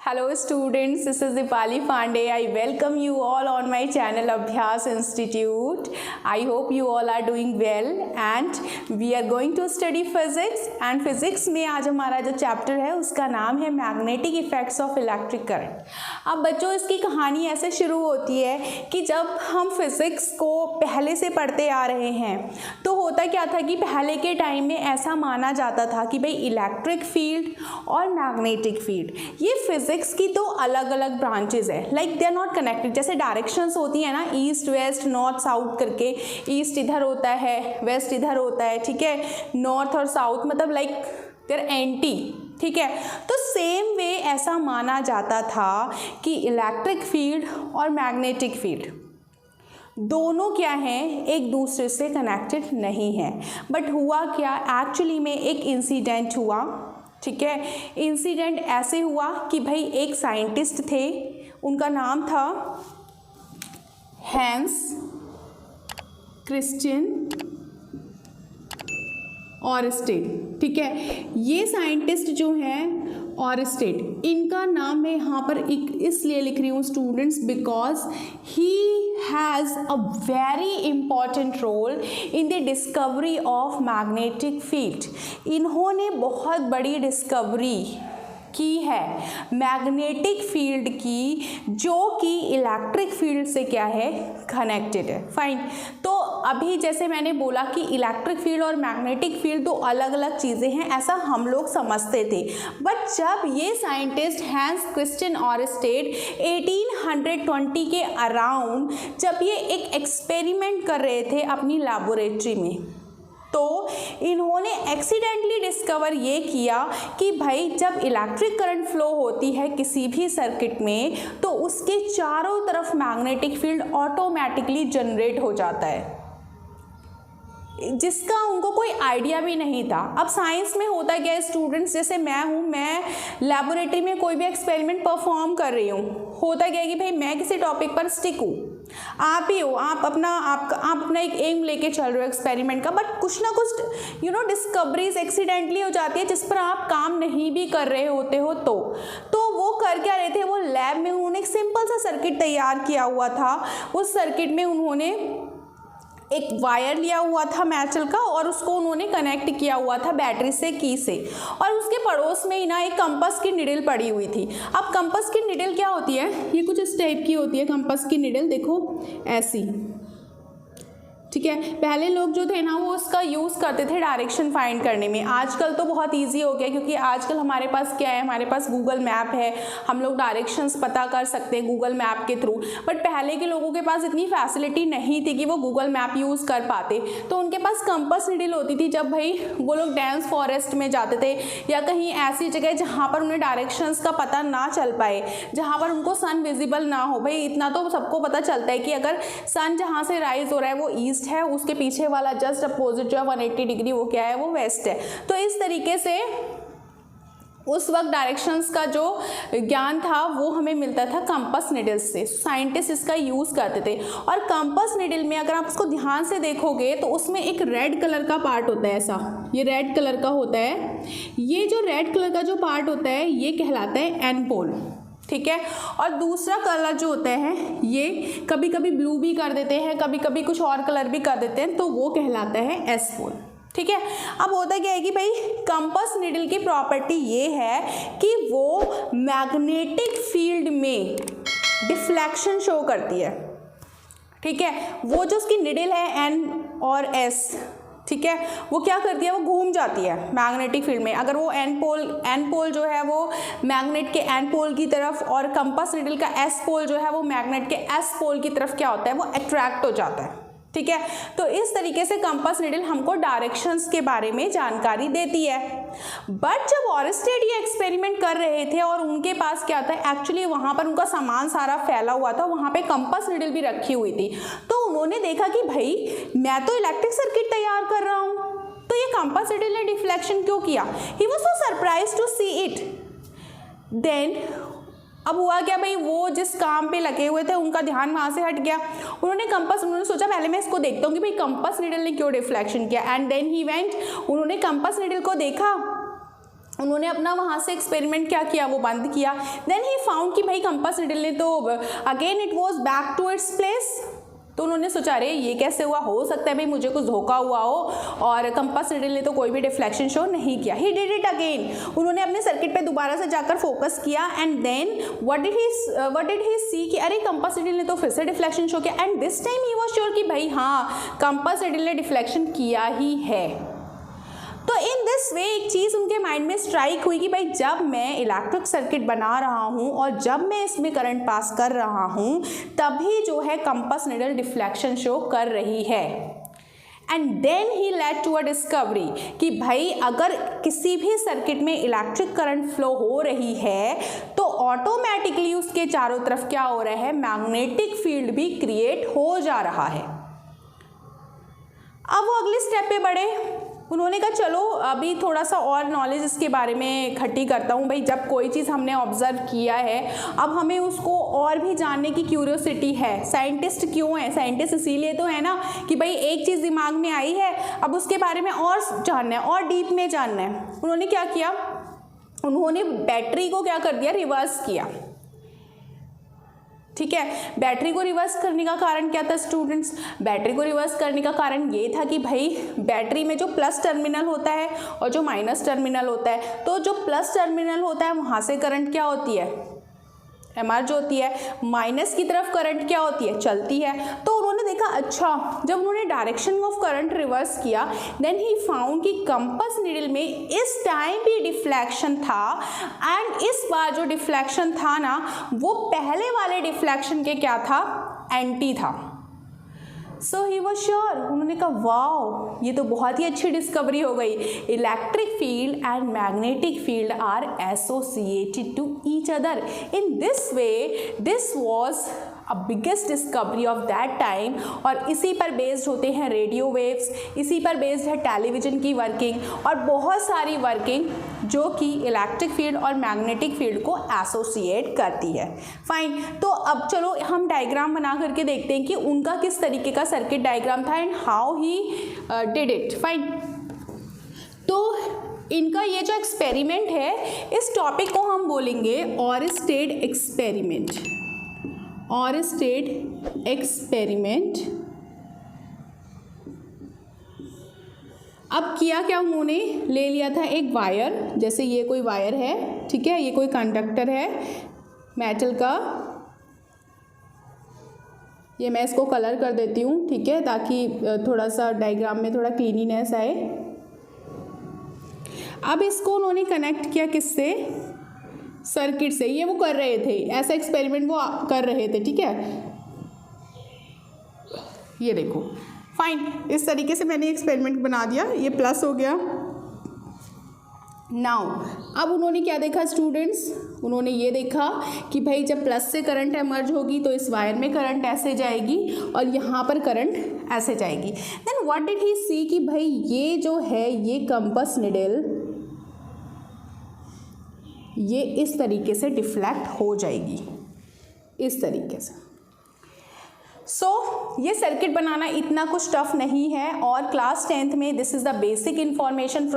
Hello students, this is Dipali Pandey. I welcome you all on my channel Abhyas Institute. I hope you all are doing well and we are going to study physics and physics में आज हमारा जो chapter है उसका नाम है magnetic effects of electric current. अब बच्चों इसकी कहानी ऐसे शुरू होती है कि जब हम फिज़िक्स को पहले से पढ़ते आ रहे हैं तो होता क्या था कि पहले के टाइम में ऐसा माना जाता था कि भाई इलेक्ट्रिक फील्ड और मैग्नेटिक फील्ड ये फिज़िक्स की तो अलग अलग ब्रांचेस है, like they are not connected. जैसे डायरेक्शंस होती है ना, ईस्ट वेस्ट नॉर्थ साउथ करके, ईस्ट इधर होता है वेस्ट इधर होता है, ठीक है, नॉर्थ और साउथ मतलब लाइक देयर एंटी, ठीक है। तो सेम वे ऐसा माना जाता था कि इलेक्ट्रिक फील्ड और मैग्नेटिक फील्ड दोनों क्या हैं, एक दूसरे से कनेक्टेड नहीं है। बट हुआ क्या, एक्चुअली में एक इंसिडेंट हुआ, ठीक है। इंसिडेंट ऐसे हुआ कि भाई एक साइंटिस्ट थे, उनका नाम था हैंस क्रिश्चियन ऑरस्टेड, ठीक है। ये साइंटिस्ट जो हैं ऑरस्टेड, इनका नाम मैं यहाँ पर इसलिए लिख रही हूँ students because he has a very important role in the discovery of magnetic field. इन्होंने बहुत बड़ी डिस्कवरी की है मैग्नेटिक फील्ड की, जो कि इलेक्ट्रिक फील्ड से क्या है, कनेक्टेड है। फाइन, तो अभी जैसे मैंने बोला कि इलेक्ट्रिक फील्ड और मैग्नेटिक फील्ड दो अलग अलग चीज़ें हैं, ऐसा हम लोग समझते थे। बट जब ये साइंटिस्ट हैंस क्रिश्चियन ऑरस्टेड 1820 के अराउंड जब ये एक एक्सपेरिमेंट कर रहे थे अपनी लैबोरेटरी में, तो इन्होंने एक्सीडेंटली डिस्कवर ये किया कि भाई जब इलेक्ट्रिक करंट फ्लो होती है किसी भी सर्किट में तो उसके चारों तरफ मैग्नेटिक फील्ड ऑटोमेटिकली जनरेट हो जाता है, जिसका उनको कोई आइडिया भी नहीं था। अब साइंस में होता क्या है स्टूडेंट्स, जैसे मैं हूँ, मैं लेबोरेटरी में कोई भी एक्सपेरिमेंट परफॉर्म कर रही हूँ, होता क्या है कि भाई मैं किसी टॉपिक पर स्टिक हूँ, आप ही हो, आप अपना एक एम लेके चल रहे हो एक्सपेरिमेंट का, बट कुछ ना कुछ डिस्कवरीज एक्सीडेंटली हो जाती है जिस पर आप काम नहीं भी कर रहे होते हो। तो वो कर क्या रहे थे, वो लैब में उन्होंने एक सिंपल सा सर्किट तैयार किया हुआ था। उस सर्किट में उन्होंने एक वायर लिया हुआ था मेटल का और उसको उन्होंने कनेक्ट किया हुआ था बैटरी से, की से, और उसके पड़ोस में ही ना एक कंपास की निडल पड़ी हुई थी। अब कंपास की निडल क्या होती है, ये कुछ इस टाइप की होती है कंपास की निडल, देखो ऐसी, ठीक है। पहले लोग जो थे ना वो उसका यूज़ करते थे डायरेक्शन फाइंड करने में। आजकल तो बहुत इजी हो गया क्योंकि आजकल हमारे पास क्या है, हमारे पास गूगल मैप है, हम लोग डायरेक्शंस पता कर सकते हैं गूगल मैप के थ्रू। बट पहले के लोगों के पास इतनी फैसिलिटी नहीं थी कि वो गूगल मैप यूज़ कर पाते, तो उनके पास कंपास नीडल होती थी। जब भाई वो लोग डेंस फॉरेस्ट में जाते थे या कहीं ऐसी जगह जहाँ पर उन्हें डायरेक्शंस का पता ना चल पाए, जहाँ पर उनको सन विजिबल ना हो, भाई इतना तो सबको पता चलता है कि अगर सन जहाँ से राइज हो रहा है वो ईस्ट है, उसके पीछे वाला जस्ट अपोजिट जो है 180 डिग्री वो क्या है, वो वेस्ट है। तो इस तरीके से उस वक्त डायरेक्शंस का जो ज्ञान था वो हमें मिलता था कंपास निडल से। साइंटिस्ट इसका यूज़ करते थे। और कंपास निडल में अगर आप उसको ध्यान से देखोगे तो उसमें एक रेड कलर का पार्ट होता है, ऐसा ये रेड कलर का होता है। ये जो रेड कलर का जो पार्ट होता है ये कहलाता है एन पोल, ठीक है। और दूसरा कलर जो होता है ये कभी कभी ब्लू भी कर देते हैं, कभी कभी कुछ और कलर भी कर देते हैं, तो वो कहलाता है एस पोल, ठीक है। अब होता क्या है कि भाई कंपास निडल की प्रॉपर्टी ये है कि वो मैग्नेटिक फील्ड में डिफ्लेक्शन शो करती है, ठीक है। वो जो उसकी निडल है एन और एस, ठीक है, वो क्या करती है, वो घूम जाती है मैग्नेटिक फील्ड में। अगर वो एन पोल जो है वो मैग्नेट के एन पोल की तरफ और कंपास निडल का एस पोल जो है वो मैग्नेट के एस पोल की तरफ क्या होता है, वो अट्रैक्ट हो जाता है, ठीक है। तो इस तरीके से कंपास निडल हमको डायरेक्शंस के बारे में जानकारी देती है। बट जब ऑरस्टेड ये एक्सपेरिमेंट कर रहे थे और उनके पास क्या था, एक्चुअली वहाँ पर उनका सामान सारा फैला हुआ था, वहाँ पे कंपास निडल भी रखी हुई थी। तो उन्होंने देखा कि भाई मैं तो इलेक्ट्रिक सर्किट तैयार कर रहा हूँ, तो ये कंपास निडल ने डिफ्लेक्शन क्यों किया। He was so surprised to see it. Then अब हुआ क्या भाई, वो जिस काम पे लगे हुए थे उनका ध्यान वहाँ से हट गया। उन्होंने सोचा पहले मैं इसको देखता हूँ कि भाई कंपास नीडल ने क्यों डिफ्लेक्शन किया। एंड देन ही वेंट, उन्होंने कंपास नीडल को देखा उन्होंने अपना वहाँ से एक्सपेरिमेंट क्या किया, वो बंद किया। देन ही फाउंड कि भाई कंपास निडल ने तो again it was back to its place. तो उन्होंने सोचा अरे ये कैसे हुआ, हो सकता है भाई मुझे कुछ धोखा हुआ हो, और कंपास निडल ने तो कोई भी डिफ्लेक्शन शो नहीं किया। ही डिड इट अगेन, उन्होंने अपने सर्किट पे दोबारा से जाकर फोकस किया and then what did he see कि अरे कंपास निडल ने तो फिर से डिफ्लेक्शन शो किया। And this time he was sure कि भाई हाँ कंपास निडल ने डिफ्लेक्शन किया ही है। तो इन दिस वे एक चीज़ उनके माइंड में स्ट्राइक हुई कि भाई जब मैं इलेक्ट्रिक सर्किट बना रहा हूँ और जब मैं इसमें करंट पास कर रहा हूँ तभी जो है कंपास निडल डिफ्लेक्शन शो कर रही है। And then he led to a discovery कि भाई अगर किसी भी सर्किट में इलेक्ट्रिक करंट फ्लो हो रही है तो ऑटोमेटिकली उसके चारों तरफ क्या हो रहा है, मैग्नेटिक फील्ड भी क्रिएट हो जा रहा है। अब वो अगले स्टेप पे बढ़े। उन्होंने कहा चलो अभी थोड़ा सा और नॉलेज इसके बारे में इकट्ठी करता हूँ। भाई जब कोई चीज़ हमने ऑब्जर्व किया है अब हमें उसको और भी जानने की क्यूरियोसिटी है। साइंटिस्ट क्यों है, साइंटिस्ट इसीलिए तो है ना कि भाई एक चीज़ दिमाग में आई है अब उसके बारे में और जानना है और डीप में जानना है। उन्होंने क्या किया, उन्होंने बैटरी को क्या कर दिया, रिवर्स किया। ठीक है, बैटरी को रिवर्स करने का कारण क्या था स्टूडेंट्स, बैटरी को रिवर्स करने का कारण ये था कि भाई बैटरी में जो प्लस टर्मिनल होता है और जो माइनस टर्मिनल होता है, तो जो प्लस टर्मिनल होता है वहाँ से करंट क्या होती है, एमआर होती है, माइनस की तरफ करंट क्या होती है, चलती है। तो उन्होंने देखा अच्छा जब उन्होंने डायरेक्शन ऑफ करंट रिवर्स किया देन ही फाउंड कि कंपास निडल में इस टाइम भी डिफ्लेक्शन था एंड इस बार जो डिफ्लेक्शन था ना वो पहले वाले डिफ्लेक्शन के क्या था, एंटी था। सो ही वॉज श्योर, उन्होंने कहा वाओ ये तो बहुत ही अच्छी डिस्कवरी हो गई। Electric field and magnetic field are associated to each other. In this way this was a biggest discovery of that time. और इसी पर बेस्ड होते हैं रेडियो वेव्स, इसी पर बेस्ड है टेलीविज़न की वर्किंग और बहुत सारी वर्किंग जो कि इलेक्ट्रिक फील्ड और मैग्नेटिक फील्ड को एसोसिएट करती है। फाइन, तो अब चलो हम डायग्राम बना करके देखते हैं कि उनका किस तरीके का सर्किट डायग्राम था and how he did it. Fine, तो इनका ये जो एक्सपेरिमेंट है इस टॉपिक को हम बोलेंगे ऑरस्टेड एक्सपेरिमेंट। ऑरस्टेड एक्सपेरिमेंट। अब किया क्या, उन्होंने ले लिया था एक वायर, जैसे ये कोई वायर है, ठीक है, ये कोई कंडक्टर है मेटल का, ये मैं इसको कलर कर देती हूँ, ठीक है, ताकि थोड़ा सा डायग्राम में थोड़ा क्लीनिनेस आए। अब इसको उन्होंने कनेक्ट किया किससे, सर्किट से। ये वो कर रहे थे, ऐसा एक्सपेरिमेंट वो कर रहे थे, ठीक है, ये देखो। फाइन, इस तरीके से मैंने एक्सपेरिमेंट बना दिया, ये प्लस हो गया। नाउ अब उन्होंने क्या देखा स्टूडेंट्स, उन्होंने ये देखा कि भाई जब प्लस से करंट एमर्ज होगी तो इस वायर में करंट ऐसे जाएगी और यहाँ पर करंट ऐसे जाएगी। Then what did he see कि भाई ये जो है ये कंपास निडल ये इस तरीके से डिफ्लेक्ट हो जाएगी, इस तरीके से। ये सर्किट बनाना इतना कुछ टफ नहीं है और क्लास 10th में this is the basic information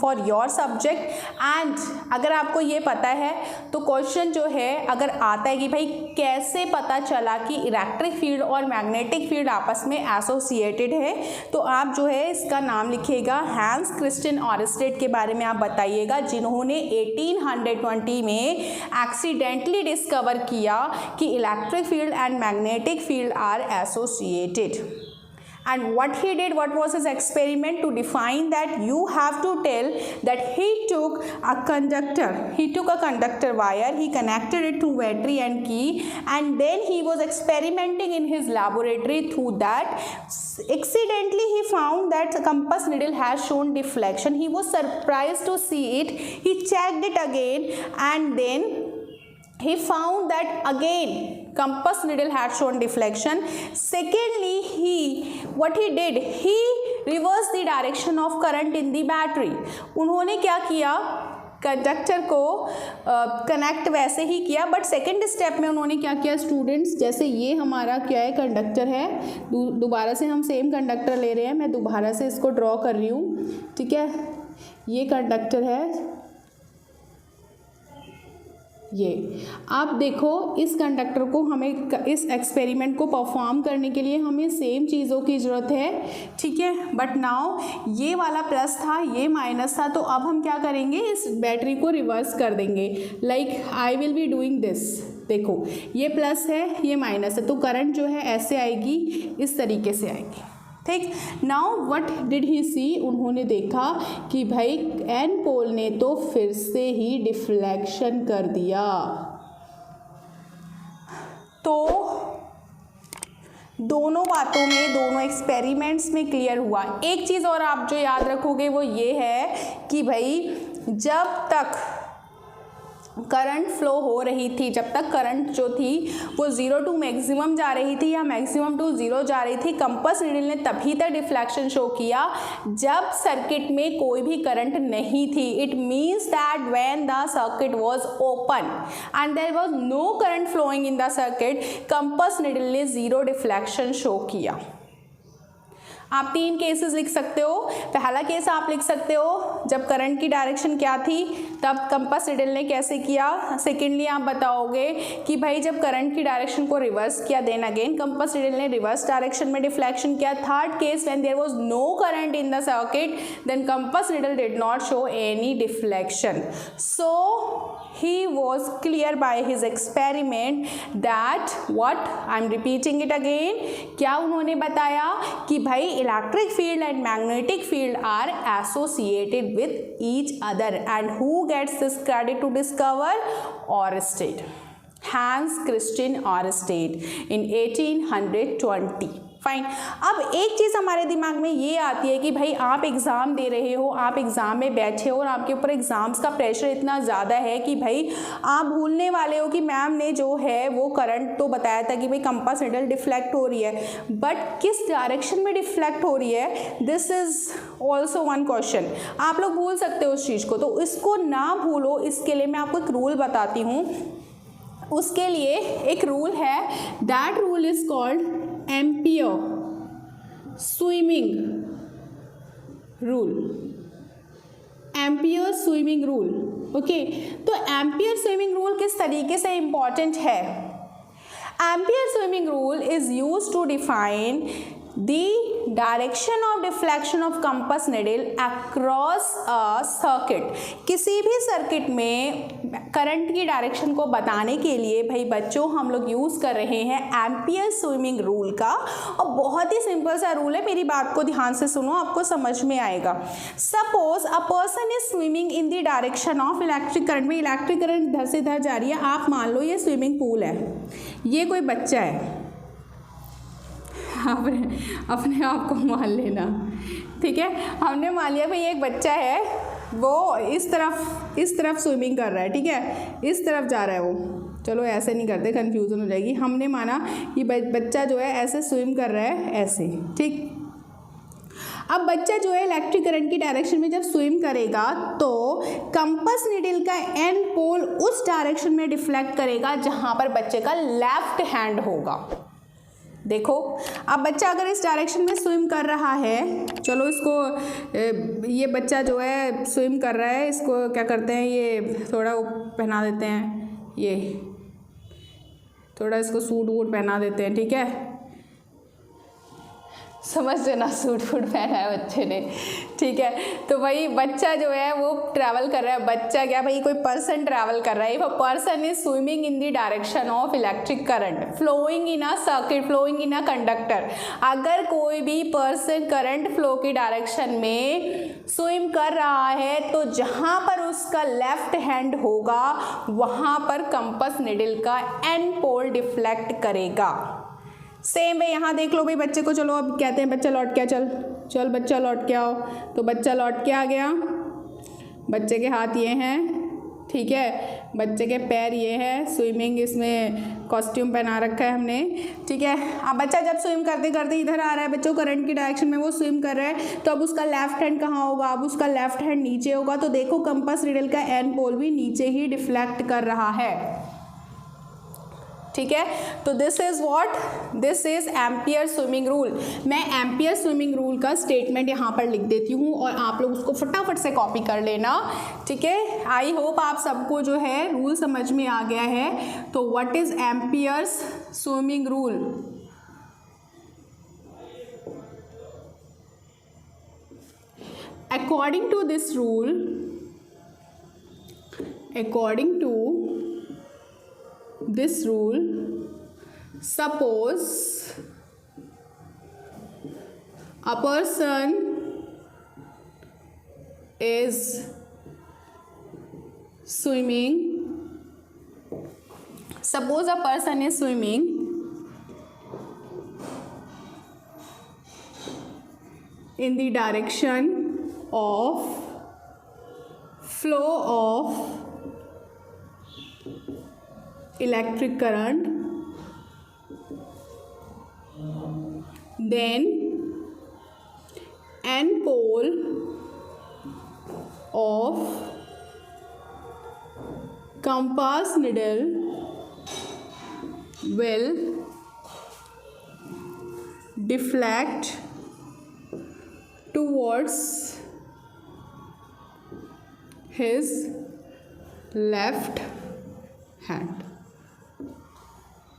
for your subject. And अगर आपको ये पता है तो क्वेश्चन जो है अगर आता है कि भाई कैसे पता चला कि इलेक्ट्रिक फील्ड और मैग्नेटिक फील्ड आपस में एसोसिएटेड है, तो आप जो है इसका नाम लिखिएगा, हैंस क्रिस्टियन ऑरस्टेड के बारे में आप बताइएगा, जिन्होंने 1820 में एक्सीडेंटली डिस्कवर किया कि electric field and magnetic field are associated. And what he did, what was his experiment to define that, you have to tell that he took a conductor wire, he connected it to battery and key, and then he was experimenting in his laboratory. Through that accidentally he found that the compass needle has shown deflection. He was surprised to see it. He checked it again and then he found that again compass needle had shown deflection. Secondly, what he did, he reversed the direction of current in the battery. उन्होंने क्या किया, conductor को connect वैसे ही किया, but second step में उन्होंने क्या किया स्टूडेंट्स, जैसे ये हमारा क्या है, कंडक्टर है, दोबारा से हम सेम कंडक्टर ले रहे हैं, मैं दोबारा से इसको ड्रॉ कर रही हूँ, ठीक है, ये कंडक्टर है, ये आप देखो, इस कंडक्टर को हमें इस एक्सपेरिमेंट को परफॉर्म करने के लिए हमें सेम चीज़ों की ज़रूरत है, ठीक है। बट नाउ ये वाला प्लस था, ये माइनस था, तो अब हम क्या करेंगे, इस बैटरी को रिवर्स कर देंगे। Like I will be doing this. देखो ये प्लस है, ये माइनस है, तो करंट जो है ऐसे आएगी, इस तरीके से आएगी, ठीक। नाउ व्हाट डिड ही सी, उन्होंने देखा कि भाई एन पोल ने तो फिर से ही डिफ्लेक्शन कर दिया। तो दोनों बातों में, दोनों एक्सपेरिमेंट्स में क्लियर हुआ। एक चीज़ और आप जो याद रखोगे वो ये है कि भाई जब तक करंट फ्लो हो रही थी, जब तक करंट जो थी वो 0 टू मैक्सिमम जा रही थी या मैक्सिमम टू 0 जा रही थी, कंपास नीडल ने तभी तक डिफ्लेक्शन शो किया जब सर्किट में कोई भी करंट नहीं थी। It means that when the circuit was open and there was no current flowing in the circuit, compass needle ने 0 डिफ्लेक्शन शो किया। आप 3 केसेस लिख सकते हो। पहला केस आप लिख सकते हो जब करंट की डायरेक्शन क्या थी तब कंपास नीडल ने कैसे किया। सेकेंडली आप बताओगे कि भाई जब करंट की डायरेक्शन को रिवर्स किया, देन अगेन कंपास नीडल ने रिवर्स डायरेक्शन में डिफ्लेक्शन किया। Third case when there was no current in the circuit, then compass needle did not show any deflection. So he was clear by his experiment that what, I am repeating it again, क्या उन्होंने बताया कि भाई electric field and magnetic field are associated with each other and who gets this credit to discover? Oersted, Hans Christian Oersted in 1820। Fine. अब एक चीज़ हमारे दिमाग में ये आती है कि भाई आप एग्ज़ाम दे रहे हो, आप एग्ज़ाम में बैठे हो और आपके ऊपर एग्ज़ाम्स का प्रेशर इतना ज़्यादा है कि भाई आप भूलने वाले हो कि मैम ने जो है वो करंट तो बताया था कि भाई कंपास नीडल डिफ्लेक्ट हो रही है, बट किस डायरेक्शन में डिफ्लेक्ट हो रही है, this is also one question. आप लोग भूल सकते हो उस चीज़ को, तो इसको ना भूलो इसके लिए मैं आपको एक रूल बताती हूँ। उसके लिए एक रूल है, that rule is called Ampere swimming rule. Ampere swimming rule, okay. तो एम्पियर स्विमिंग रूल किस तरीके से इंपॉर्टेंट है? Ampere swimming rule is used to define the direction of deflection of compass needle across a circuit। किसी भी circuit में current की direction को बताने के लिए भाई बच्चों हम लोग यूज़ कर रहे हैं एम्पियर स्विमिंग रूल का, और बहुत ही सिंपल सा रूल है, मेरी बात को ध्यान से सुनो आपको समझ में आएगा। Suppose a person is swimming in the direction of electric current, में इलेक्ट्रिक करंट इधर से इधर जा रही है, आप मान लो ये स्विमिंग पूल है, ये कोई बच्चा है, अपने आप को मान लेना, ठीक है। हमने मान लिया भाई एक बच्चा है, वो इस तरफ स्विमिंग कर रहा है, ठीक है, इस तरफ जा रहा है वो, चलो ऐसे नहीं करते कंफ्यूजन हो जाएगी। हमने माना कि बच्चा जो है ऐसे स्विम कर रहा है, ऐसे, ठीक। अब बच्चा जो है इलेक्ट्रिक करंट की डायरेक्शन में जब स्विम करेगा तो कंपास नीडल का एंड पोल उस डायरेक्शन में डिफ्लेक्ट करेगा जहाँ पर बच्चे का लेफ्ट हैंड होगा। देखो अब बच्चा अगर इस डायरेक्शन में स्विम कर रहा है, चलो इसको, ये बच्चा जो है स्विम कर रहा है, इसको क्या करते हैं, ये थोड़ा पहना देते हैं, ये थोड़ा इसको सूट वूट पहना देते हैं, ठीक है, समझ लेना, सूट वूट पहना है बच्चे ने, ठीक है। तो भाई बच्चा जो है वो ट्रैवल कर रहा है, बच्चा क्या भाई कोई पर्सन ट्रैवल कर रहा है, वो person is swimming in the direction of electric current flowing in a circuit, flowing in a conductor. अगर कोई भी पर्सन करंट फ्लो की डायरेक्शन में स्विम कर रहा है तो जहाँ पर उसका लेफ्ट हैंड होगा वहाँ पर कंपास नीडल का एंड पोल डिफ्लेक्ट करेगा। सेम वे यहाँ देख लो भाई बच्चे को, चलो अब कहते हैं बच्चा लौट के आ, चल बच्चा लौट के आओ, तो बच्चा लौट के आ गया, बच्चे के हाथ ये हैं, ठीक है, बच्चे के पैर ये हैं, स्विमिंग इसमें कॉस्ट्यूम पहना रखा है हमने, ठीक है। अब बच्चा जब स्विम करते करते इधर आ रहा है, बच्चों करंट की डायरेक्शन में वो स्विम कर रहा है, तो अब उसका लेफ्ट हैंड कहाँ होगा, अब उसका लेफ्ट हैंड नीचे होगा, तो देखो कंपास नीडल का एंड पोल भी नीचे ही डिफ्लेक्ट कर रहा है, ठीक है। तो this is what, this is ampere swimming rule. मैं एम्पियर स्विमिंग रूल का स्टेटमेंट यहाँ पर लिख देती हूँ और आप लोग उसको फटाफट से कॉपी कर लेना, ठीक है। आई होप आप सबको जो है रूल समझ में आ गया है। तो what is amperes swimming rule? According to this rule, suppose a person is swimming in the direction of flow of electric current, then n pole of compass needle will deflect towards his left hand.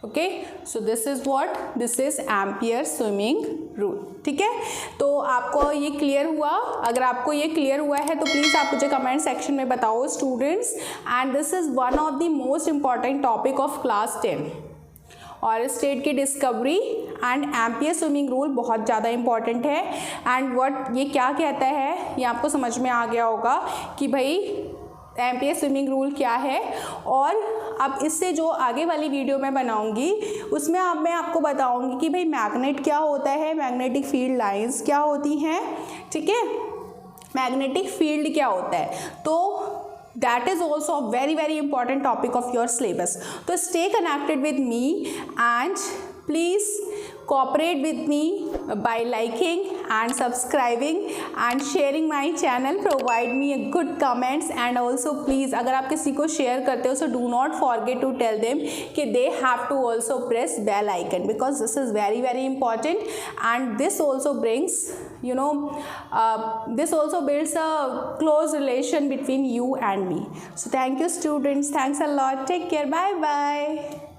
Okay, so this is what, this is ampere swimming rule, ठीक है। तो आपको ये clear हुआ? अगर आपको ये clear हुआ है तो प्लीज़ आप मुझे कमेंट सेक्शन में बताओ students. And this is one of the most important topic of class 10। और स्टेट की discovery and ampere swimming rule बहुत ज़्यादा इंपॉर्टेंट है। एंड व्हाट ये क्या कहता है ये आपको समझ में आ गया होगा कि भाई एम्पियर स्विमिंग रूल क्या है। और अब इससे जो आगे वाली वीडियो मैं बनाऊंगी उसमें अब मैं आपको बताऊंगी कि भाई मैग्नेट क्या होता है, मैग्नेटिक फील्ड लाइंस क्या होती हैं, ठीक है, मैग्नेटिक फील्ड क्या होता है। तो that is also a very very important topic of your syllabus. So stay connected with me and please cooperate with me by liking and subscribing and sharing my channel. Provide me a good comments and also please अगर आप किसी को share करते हो so do not forget to tell them कि they have to also press bell icon because this is very very important and this also brings this also builds a close relation between you and me. So thank you students, thanks a lot, take care, bye bye.